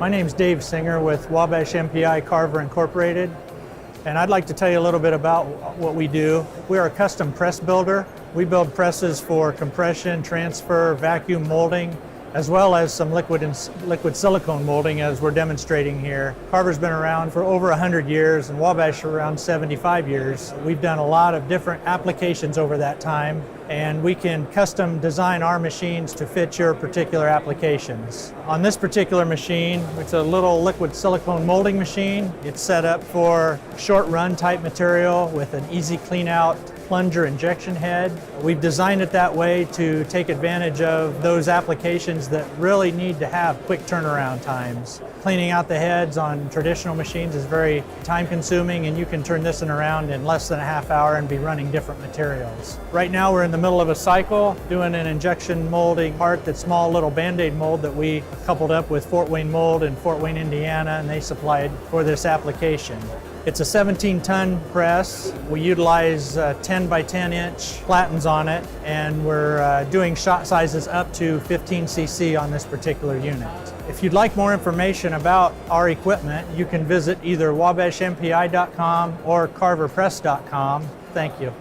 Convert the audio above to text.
My name's Dave Singer with Wabash MPI Carver Incorporated, and I'd like to tell you a little bit about what we do. We are a custom press builder. We build presses for compression, transfer, vacuum molding, as well as some liquid silicone molding, as we're demonstrating here. Carver's been around for over 100 years and Wabash around 75 years. We've done a lot of different applications over that time, and we can custom design our machines to fit your particular applications. On this particular machine, it's a little liquid silicone molding machine. It's set up for short run type material with an easy clean out plunger injection head. We've designed it that way to take advantage of those applications that really need to have quick turnaround times. Cleaning out the heads on traditional machines is very time consuming, and you can turn this one around in less than a half hour and be running different materials. Right now we're in the middle of a cycle doing an injection molding part, that small little Band-Aid mold that we coupled up with Fort Wayne Mold in Fort Wayne, Indiana, and they supplied for this application. It's a 17-ton press. We utilize 10 by 10 inch platens on it, and we're doing shot sizes up to 15 cc on this particular unit. If you'd like more information about our equipment, you can visit either wabashmpi.com or carverpress.com. Thank you.